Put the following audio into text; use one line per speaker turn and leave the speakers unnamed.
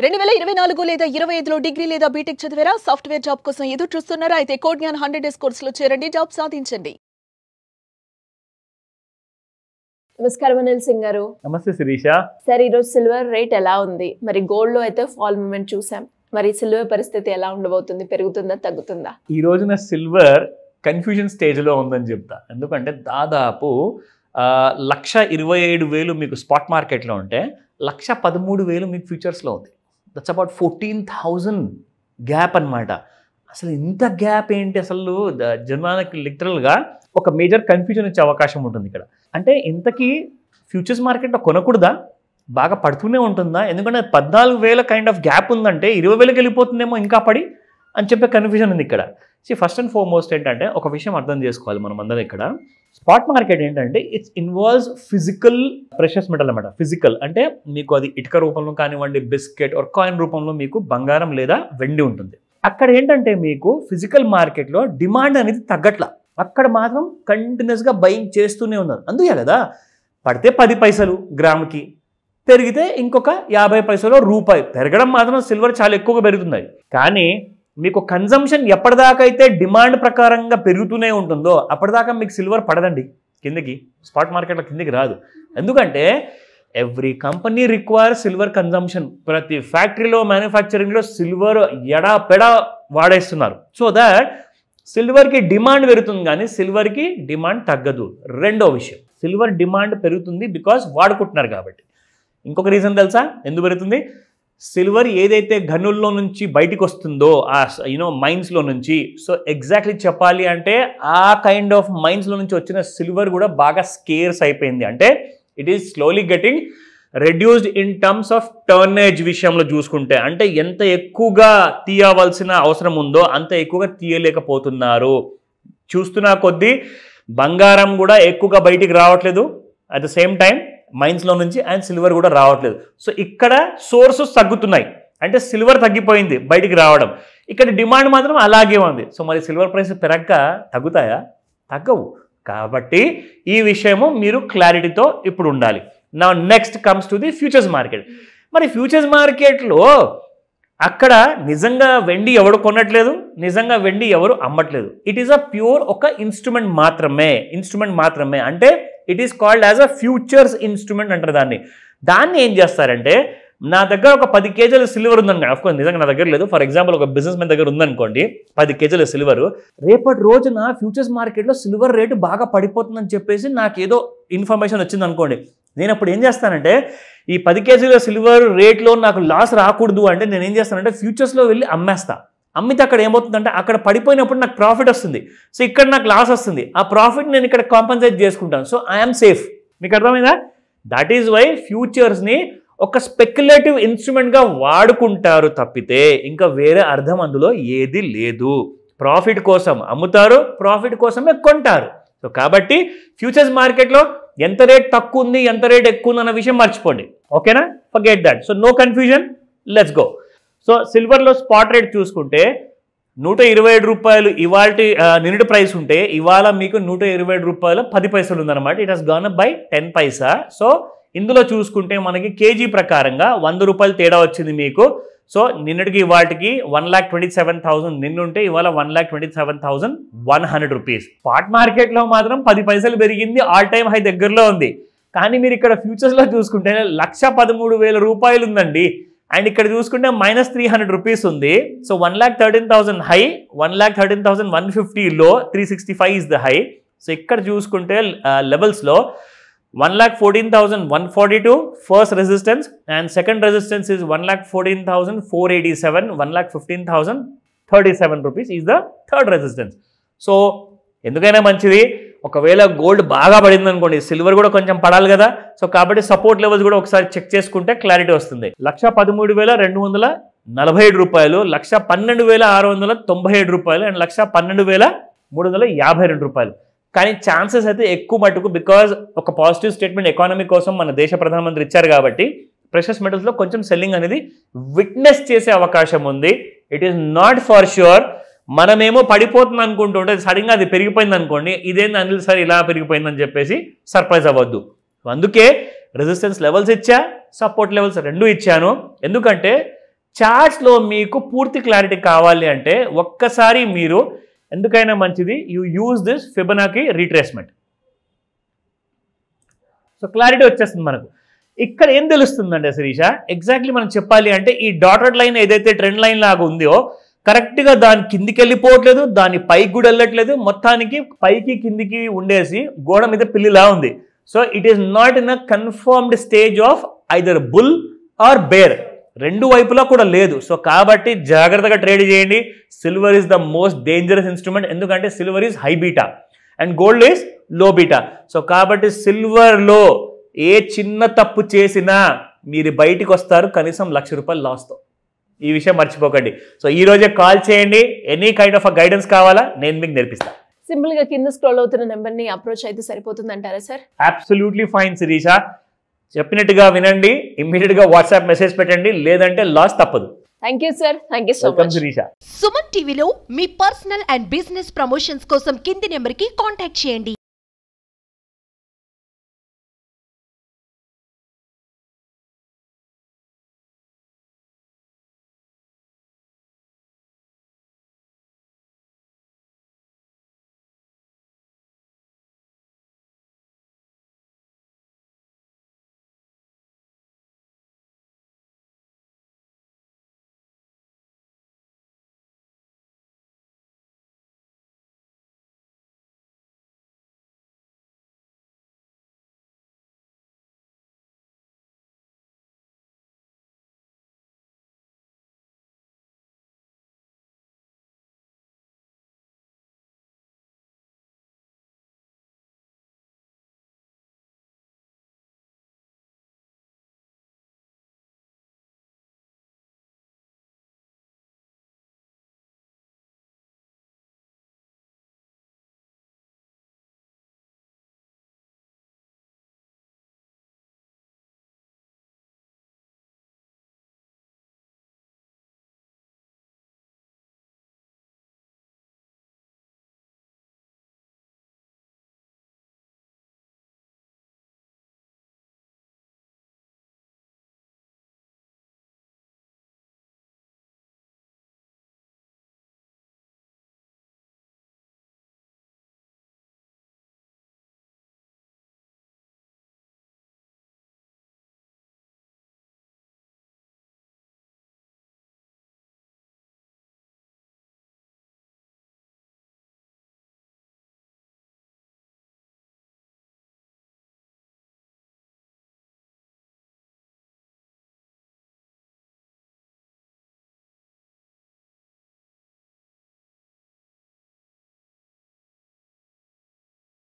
2024 లేదా 25లో డిగ్రీ లేదా బీటెక్ చదివారా? సాఫ్ట్వేర్ జాబ్ కోసం ఎదురు చూస్తున్నారా? అయితే కోడ్ జ్ఞాన్ 100 డేస్ కోర్సులో చేరండి, జాబ్ సాధించండి. నమస్కారం అనిల్ సింగ్ గారు.
నమస్తే శిరీష.
సార్, ఈరోజు సిల్వర్ రేట్ ఎలా ఉంది? మరి గోల్డ్ లో అయితే ఫాల్ మూమెంట్ చూసాం. మరి సిల్వర్ పరిస్థితి ఎలా ఉండబోతుంది? పెరుగుతుందా, తగ్గుతుందా?
ఈ రోజున సిల్వర్ కన్ఫ్యూజన్ స్టేజ్లో ఉందని చెప్తా. ఎందుకంటే దాదాపు 1,27,000 మీకు స్పాట్ మార్కెట్లో ఉంటే 1,13,000 మీకు ఫ్యూచర్స్లో ఉంది. దట్స్ అబౌట్ 14,000 గ్యాప్ అనమాట. అసలు ఇంత గ్యాప్ ఏంటి? అసలు జనానికి లిటరల్గా ఒక మేజర్ కన్ఫ్యూజన్ వచ్చే అవకాశం ఉంటుంది ఇక్కడ. అంటే ఇంతకీ ఫ్యూచర్స్ మార్కెట్లో కొనకూడదా? బాగా పడుతూనే ఉంటుందా? ఎందుకంటే 14,000 కైండ్ ఆఫ్ గ్యాప్ ఉందంటే 20,000కి వెళ్ళిపోతుందేమో ఇంకా పడి అని చెప్పే కన్ఫ్యూజన్ ఉంది ఇక్కడ. ఫస్ట్ అండ్ ఫార్మోస్ట్ ఏంటంటే ఒక విషయం అర్థం చేసుకోవాలి మనం అందరం ఇక్కడ. స్పాట్ మార్కెట్ ఏంటంటే it's involves physical precious metal అనమాట. ఫిజికల్ అంటే మీకు అది ఇటుక రూపంలో కానివ్వండి, బిస్కెట్ ఆర్ కాయిన్ రూపంలో మీకు బంగారం లేదా వెండి ఉంటుంది. అక్కడ ఏంటంటే మీకు ఫిజికల్ మార్కెట్లో డిమాండ్ అనేది తగ్గట్ల. అక్కడ మాత్రం కంటిన్యూస్గా బయింగ్ చేస్తూనే ఉన్నారు. అందుకే కదా పడితే 10 పైసలు గ్రాముకి, పెరిగితే ఇంకొక 50 పైసలు రూపాయి పెరగడం మాత్రం సిల్వర్ చాలా ఎక్కువగా పెరుగుతుంది. కానీ మీకు కన్జంప్షన్ ఎప్పటిదాకా అయితే డిమాండ్ ప్రకారంగా పెరుగుతూనే ఉంటుందో అప్పటిదాకా మీకు సిల్వర్ పడదండి కిందకి. స్పాట్ మార్కెట్లో కిందకి రాదు. ఎందుకంటే every company require silver consumption. ప్రతి ఫ్యాక్టరీలో, మ్యానుఫ్యాక్చరింగ్లో సిల్వర్ ఎడాపెడా వాడేస్తున్నారు. సో దట్ సిల్వర్కి డిమాండ్ పెరుగుతుంది కానీ సిల్వర్కి డిమాండ్ తగ్గదు. రెండో విషయం, సిల్వర్ డిమాండ్ పెరుగుతుంది బికాజ్ వాడుకుంటున్నారు కాబట్టి. ఇంకొక రీజన్ తెలుసా ఎందుకు పెరుగుతుంది? సిల్వర్ ఏదైతే గనుల్లో నుంచి బయటికి వస్తుందో ఆ మైన్స్లో నుంచి, సో ఎగ్జాక్ట్లీ చెప్పాలి అంటే ఆ కైండ్ ఆఫ్ మైన్స్లో నుంచి వచ్చిన సిల్వర్ కూడా బాగా స్కేర్స్ అయిపోయింది. అంటే it is slowly getting reduced in terms of tonnage విషయంలో చూసుకుంటే. అంటే ఎంత ఎక్కువగా తీయవలసిన అవసరం ఉందో అంత ఎక్కువగా తీయలేకపోతున్నారు. చూస్తున్న కొద్దీ బంగారం కూడా ఎక్కువగా బయటికి రావట్లేదు, అట్ ద సేమ్ టైం మైన్స్లో నుంచి, అండ్ సిల్వర్ కూడా రావట్లేదు. సో ఇక్కడ సోర్సెస్ తగ్గుతున్నాయి, అంటే సిల్వర్ తగ్గిపోయింది బయటికి రావడం. ఇక్కడ డిమాండ్ మాత్రం అలాగే ఉంది. సో మరి సిల్వర్ ప్రైస్ పెరగక తగ్గుతాయా? తగ్గవు. కాబట్టి ఈ విషయము మీరు క్లారిటీతో ఇప్పుడు ఉండాలి. నా next comes to the futures market. మరి ఫ్యూచర్స్ మార్కెట్లో అక్కడ నిజంగా వెండి ఎవడు కొనట్లేదు, నిజంగా వెండి ఎవరు అమ్మట్లేదు. ఇట్ ఈస్ అ ప్యూర్ ఒక ఇన్స్ట్రుమెంట్ మాత్రమే. అంటే it is called as a futures instrument అంటారు దాన్ని. దాన్ని ఏం చేస్తారంటే, నా దగ్గర ఒక 10 కేజీల సిల్వర్ ఉందనుకోండి. అఫ్కోర్స్ నిజంగా నా దగ్గర లేదు. ఫర్ ఎగ్జాంపుల్ ఒక బిజినెస్ మ్యాన్ దగ్గర ఉందనుకోండి 10 కేజీల సిల్వర్. రేపటి రోజున ఫ్యూచర్స్ మార్కెట్లో సిల్వర్ రేటు బాగా పడిపోతుందని చెప్పేసి నాకు ఏదో ఇన్ఫర్మేషన్ వచ్చింది అనుకోండి. నేను అప్పుడు ఏం చేస్తానంటే, ఈ 10 కేజీల సిల్వర్ రేట్లో నాకు లాస్ రాకూడదు అంటే నేను ఏం చేస్తానంటే ఫ్యూచర్స్లో వెళ్ళి అమ్మేస్తా. అమ్మితే అక్కడ ఏమవుతుందంటే అక్కడ పడిపోయినప్పుడు నాకు ప్రాఫిట్ వస్తుంది. సో ఇక్కడ నాకు లాస్ వస్తుంది. ఆ ప్రాఫిట్ నేను ఇక్కడ కాంపన్సేట్ చేసుకుంటాను. So I'm safe. మీకు అర్థమైందా? దట్ ఈజ్ వై ఫ్యూచర్స్ని ఒక స్పెక్యులేటివ్ ఇన్స్ట్రుమెంట్గా వాడుకుంటారు తప్పితే ఇంకా వేరే అర్థం అందులో ఏది లేదు. ప్రాఫిట్ కోసం అమ్ముతారు, ప్రాఫిట్ కోసమే కొంటారు. సో కాబట్టి ఫ్యూచర్స్ మార్కెట్లో ఎంత రేట్ తక్కువ ఉంది, ఎంత రేట్ ఎక్కువ ఉంది అన్న విషయం మర్చిపోండి. ఓకేనా? Forget that. So no confusion, let's go. So సిల్వర్లో స్పాట్ రేట్ చూసుకుంటే 127 రూపాయలు ఇవాళ నిన్నటి ప్రైస్ ఉంటే ఇవాళ మీకు 127 రూపాయలు 10 పైసలు ఉందన్నమాట. It has gone up by 10 Paisa. So ఇందులో చూసుకుంటే మనకి కేజీ ప్రకారంగా 100 రూపాయలు తేడా వచ్చింది మీకు. సో నిన్నటికి ఇవాటికి 1,27,000 నిన్నుంటే ఇవాళ 1,27,100 రూపీస్. స్పాట్ మార్కెట్లో మాత్రం 10 పైసలు పెరిగింది, ఆల్ టైమ్ హై దగ్గరలో ఉంది. కానీ మీరు ఇక్కడ ఫ్యూచర్స్లో చూసుకుంటే 1,13,000 రూపాయలు ఉందండి. అండ్ ఇక్కడ చూసుకుంటే -300 రూపీస్ ఉంది. సో 1,13,000 హై, 1,13,150 లో, 365 ఇస్ ద హై. సో ఇక్కడ చూసుకుంటే లెవెల్స్లో 1,14,142 first resistance and second resistance is 1,14,487, 1,15,037 rupees is the third resistance. So ఎందుకైనా మంచిది ఒకవేళ గోల్డ్ బాగా పడింది అనుకోండి, సిల్వర్ కూడా కొంచెం పడాలి కదా. సో కాబట్టి సపోర్ట్ లెవెల్స్ కూడా ఒకసారి చెక్ చేసుకుంటే క్లారిటీ వస్తుంది. 1,13,247 రూపాయలు, 1,12,697 రూపాయలు అండ్ 1,12,352 రూపాయలు. కానీ ఛాన్సెస్ అయితే ఎక్కువ మటుకు, బికాజ్ ఒక పాజిటివ్ స్టేట్మెంట్ ఎకానమీ కోసం మన దేశ ప్రధానమంత్రి ఇచ్చారు కాబట్టి ప్రెషస్ మెటల్స్లో కొంచెం సెల్లింగ్ అనేది విట్నెస్ చేసే అవకాశం ఉంది. It is not for sure. మనమేమో పడిపోతుంది అనుకుంటుంటే సడన్గా అది పెరిగిపోయింది అనుకోండి, ఇదేంది అనిల్ సార్ ఇలా పెరిగిపోయిందని చెప్పేసి సర్ప్రైజ్ అవ్వద్దు. అందుకే రెసిస్టెన్స్ లెవెల్స్ ఇచ్చా, సపోర్ట్ లెవెల్స్ 2 ఇచ్చాను. ఎందుకంటే చార్ట్స్లో మీకు పూర్తి క్లారిటీ కావాలి అంటే ఒక్కసారి మీరు ఎందుకైనా మంచిది you use this Fibonacci retracement. So clarity వచ్చేస్తుంది మనకు. ఇక్కడ ఏం తెలుస్తుందండి శిరీష, ఎగ్జాక్ట్లీ మనం చెప్పాలి అంటే ఈ డాటెడ్ లైన్ ఏదైతే ట్రెండ్ లైన్ లాగా ఉందో కరెక్ట్గా దాని కిందికి వెళ్ళిపోవట్లేదు, దాని పైకి కూడా వెళ్ళట్లేదు, మొత్తానికి పైకి కిందికి ఉండేసి గోడ మీద పిల్లిలా ఉంది. So it is not in a confirmed stage of either bull or bear, రెండు వైపులా కూడా లేదు. సో కాబట్టి జాగ్రత్తగా ట్రేడ్ చేయండి. Silver is the most dangerous instrument, ఎందుకంటే silver is high beta and gold is low beta. So కాబట్టి సిల్వర్లో ఏ చిన్న తప్పు చేసినా మీరు బయటికి వస్తారు కనీసం ₹1,00,000 లాస్తో. ఈ విషయం మర్చిపోకండి. సో ఈ రోజే కాల్ చేయండి. ఎనీ కైండ్ ఆఫ్ గైడెన్స్ కావాలా నేను మీకు నేర్పిస్తాను.
సింపుల్ గా కింద స్క్రోల్ అవుతున్న నెంబర్ని అప్రోచ్ అయితే సరిపోతుంది అంటారా సార్?
అబ్సల్యూట్లీ ఫైన్ శిరీష, చెప్పినట్టుగా వినండి, ఇమ్మీడియట్గా వాట్సాప్ మెసేజ్ పెట్టండి, లేదంటే లాస్ తప్పదు.
Thank you sir, thank you so much.
Sirisha,
Suman టీవీలో మీ పర్సనల్ అండ్ బిజినెస్ ప్రమోషన్స్ కోసం కింది నెంబర్కి కాంటాక్ట్ చేయండి.